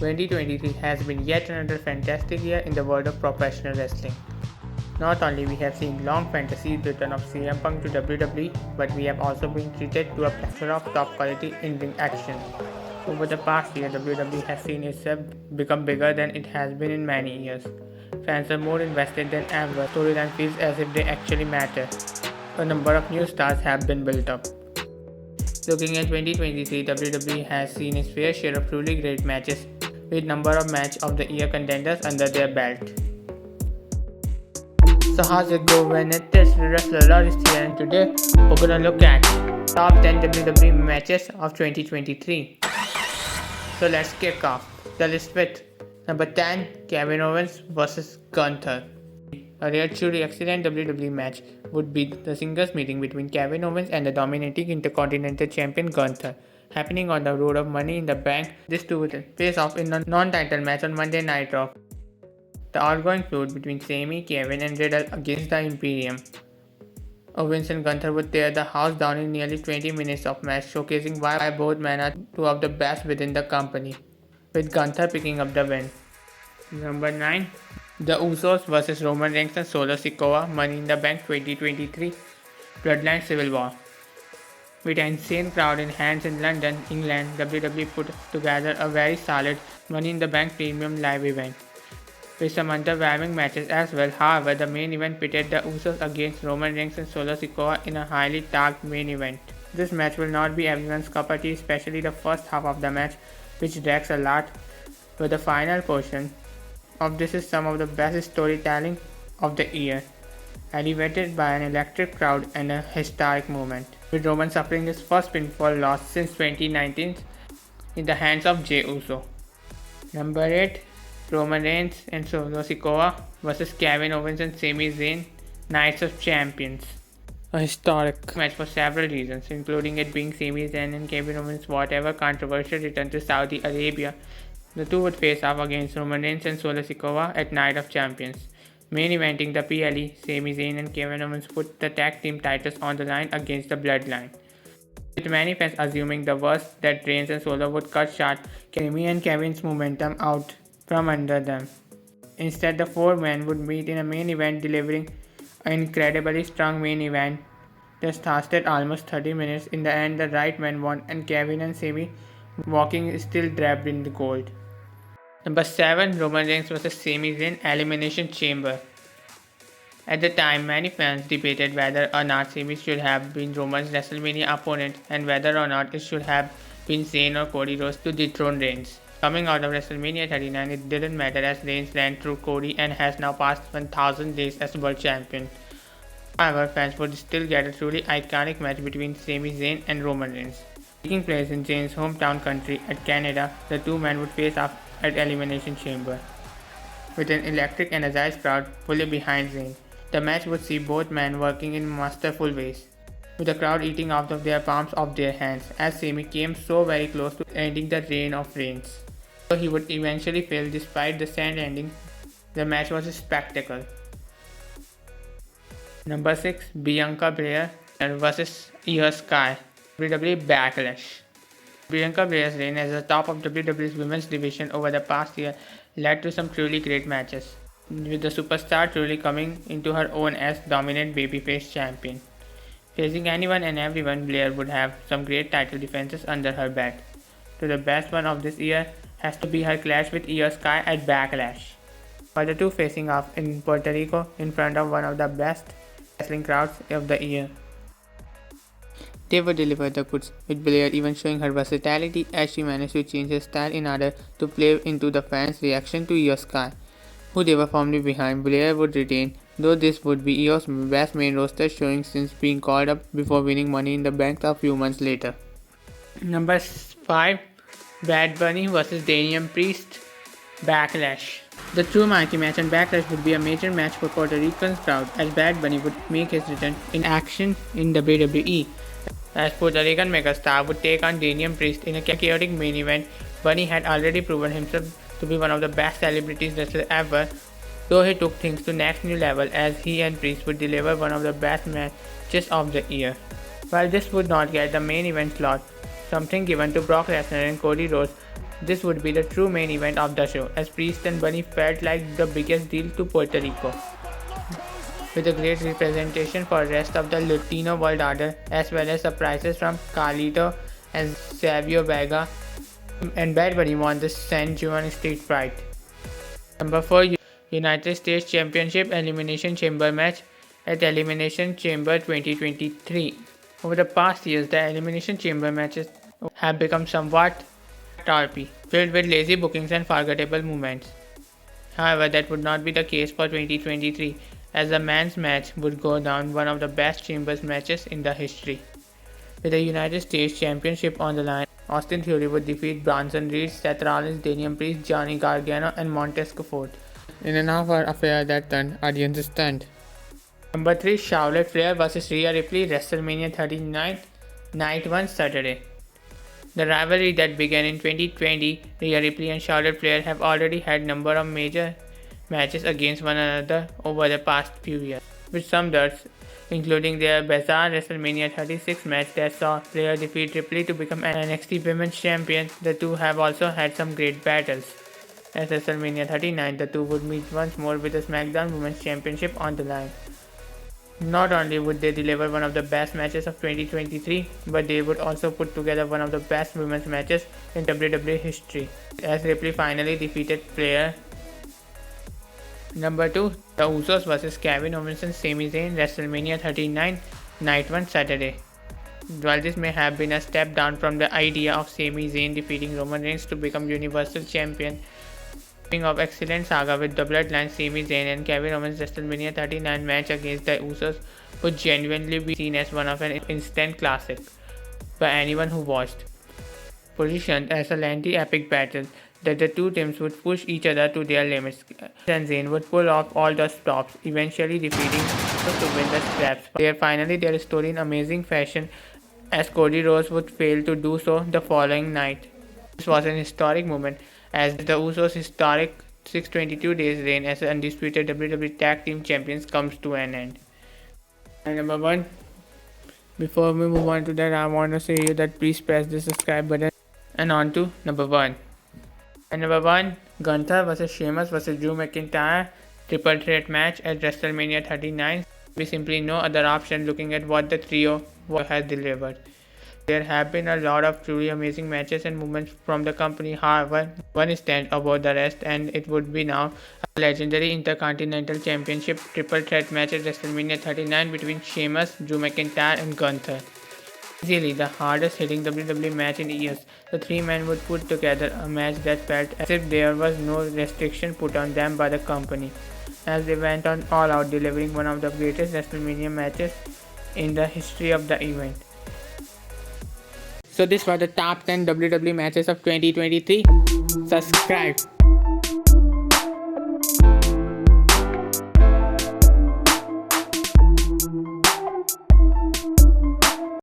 2023 has been yet another fantastic year in the world of professional wrestling. Not only we have seen long fantasy return of CM Punk to WWE, but we have also been treated to a plethora of top quality in-ring action. Over the past year, WWE has seen itself become bigger than it has been in many years. Fans are more invested than ever, storyline feels as if they actually matter. A number of new stars have been built up. Looking at 2023, WWE has seen its fair share of truly great matches, with number of match of the year contenders under their belt. So how's it go when it is Wrestler is here, and today we're gonna look at top 10 WWE matches of 2023. So let's kick off the list with number 10, Kevin Owens vs Gunther. A rare truly excellent WWE match would be the singles meeting between Kevin Owens and the dominating Intercontinental Champion Gunther, happening on the road of Money in the Bank. This two will face off in a non-title match on Monday Night Raw. The ongoing feud between Sami, Kevin and Riddle against the Imperium. Owens and Gunther would tear the house down in nearly 20 minutes of match, showcasing why both men are two of the best within the company, with Gunther picking up the win. Number 9. The Usos vs Roman Reigns and Solo Sikoa, Money in the Bank 2023 Bloodline Civil War. With an insane crowd in hands in London, England, WWE put together a very solid Money in the Bank premium live event, with some underwhelming matches as well. However, the main event pitted the Usos against Roman Reigns and Solo Sikoa in a highly tagged main event. This match will not be everyone's cup of tea, especially the first half of the match, which drags a lot, but the final portion of this is some of the best storytelling of the year, elevated by an electric crowd and a historic moment, with Roman suffering his first pinfall loss since 2019 in the hands of Jey Uso. Number 8. Roman Reigns and Solo Sikoa vs Kevin Owens and Sami Zayn, Knights of Champions. A historic match for several reasons, including it being Sami Zayn and Kevin Owens' whatever controversial return to Saudi Arabia. The two would face off against Roman Reigns and Solo Sikoa at Night of Champions. Main eventing the PLE, Sami Zayn and Kevin Owens put the tag team titles on the line against the Bloodline, with many fans assuming the worst, that Reigns and Solo would cut short Sami and Kevin's momentum out from under them. Instead, the four men would meet in a main event, delivering an incredibly strong main event that lasted almost 30 minutes. In the end, the right man won, and Kevin and Sami walking still draped in the gold. Number 7. Roman Reigns vs Sami Zayn, Elimination Chamber. At the time, many fans debated whether or not Sami should have been Roman's WrestleMania opponent and whether or not it should have been Zayn or Cody Rhodes to dethrone Reigns. Coming out of WrestleMania 39, it didn't matter as Reigns ran through Cody and has now passed 1000 days as world champion. However, fans would still get a truly iconic match between Sami Zayn and Roman Reigns. Taking place in Zayn's hometown country at Canada, the two men would face off at Elimination Chamber, with an electric energized crowd fully behind Zayn. The match would see both men working in masterful ways, with the crowd eating out of their palms of their hands, as Sami came so very close to ending the reign of Reigns. So he would eventually fail despite the sad ending. The match was a spectacle. Number 6. Bianca Belair vs Io Sky, WWE Backlash. Bianca Belair's reign as the top of WWE's women's division over the past year led to some truly great matches, with the superstar truly coming into her own as dominant babyface champion. Facing anyone and everyone, Blair would have some great title defenses under her belt. So the best one of this year has to be her clash with Io Sky at Backlash, for the two facing off in Puerto Rico in front of one of the best wrestling crowds of the year. They would deliver the goods, with Blair even showing her versatility as she managed to change her style in order to play into the fans' reaction to Io Sky, who they were firmly behind. Blair would retain, though this would be Io's best main roster showing since being called up before winning Money in the Bank a few months later. Number 5. Bad Bunny vs Damian Priest, Backlash. The true marquee match on Backlash would be a major match for Puerto Rican's crowd, as Bad Bunny would make his return in action in WWE, as Puerto Rican megastar would take on Damian Priest in a chaotic main event. Bunny had already proven himself to be one of the best celebrities wrestlers ever, though he took things to next new level as he and Priest would deliver one of the best matches of the year. While this would not get the main event slot, something given to Brock Lesnar and Cody Rhodes, This would be the true main event of the show, as Priest and Bunny felt like the biggest deal to Puerto Rico, with a great representation for the rest of the Latino world order, as well as surprises from Carlito and Savio Vega, and Bad Bunny won the San Juan Street Fight. Number 4, United States Championship Elimination Chamber match at Elimination Chamber 2023. Over the past years, the Elimination Chamber matches have become somewhat tarpy, filled with lazy bookings and forgettable moments. However, that would not be the case for 2023, as the men's match would go down one of the best Chambers matches in the history. With the United States Championship on the line, Austin Theory would defeat Bronson Reed, Seth Rollins, Damian Priest, Johnny Gargano, and Montez Ford in an half-hour affair that turned audiences stunned. Number 3, Charlotte Flair vs Rhea Ripley, WrestleMania 39, Night 1 Saturday. The rivalry that began in 2020, Rhea Ripley and Charlotte Flair have already had a number of major matches against one another over the past few years, with some deaths, including their bizarre WrestleMania 36 match that saw Flair defeat Ripley to become NXT Women's Champion. The two have also had some great battles. At WrestleMania 39, the two would meet once more with the SmackDown Women's Championship on the line. Not only would they deliver one of the best matches of 2023, but they would also put together one of the best women's matches in WWE history, as Ripley finally defeated Flair. Number 2, The Usos vs Kevin Owens and Sami Zayn, WrestleMania 39, Night 1 Saturday. While this may have been a step down from the idea of Sami Zayn defeating Roman Reigns to become Universal Champion, of excellent saga with the Bloodline, Sami Zayn and Kevin Owens' WrestleMania 39 match against the Usos would genuinely be seen as one of an instant classic by anyone who watched. Positioned as a lengthy epic battle that the two teams would push each other to their limits, and Zayn would pull off all the stops, eventually defeating Usos to win the straps. Finally their story in amazing fashion, as Cody Rhodes would fail to do so the following night. This was an historic moment, as the Usos' historic 622 days reign as undisputed WWE Tag Team Champions comes to an end. And number 1, before we move on to that, I want to say you that please press the subscribe button. And on to number 1. And number 1, Gunther vs Sheamus vs Drew McIntyre triple threat match at WrestleMania 39. We simply no other option looking at what the trio has delivered. There have been a lot of truly amazing matches and moments from the company. However, one stands above the rest, and it would be now a legendary Intercontinental Championship triple threat match at WrestleMania 39 between Sheamus, Drew McIntyre, and Gunther. Easily the hardest hitting WWE match in years, the three men would put together a match that felt as if there was no restriction put on them by the company, as they went on all out, delivering one of the greatest WrestleMania matches in the history of the event. So this was the top 10 WWE matches of 2023. Subscribe.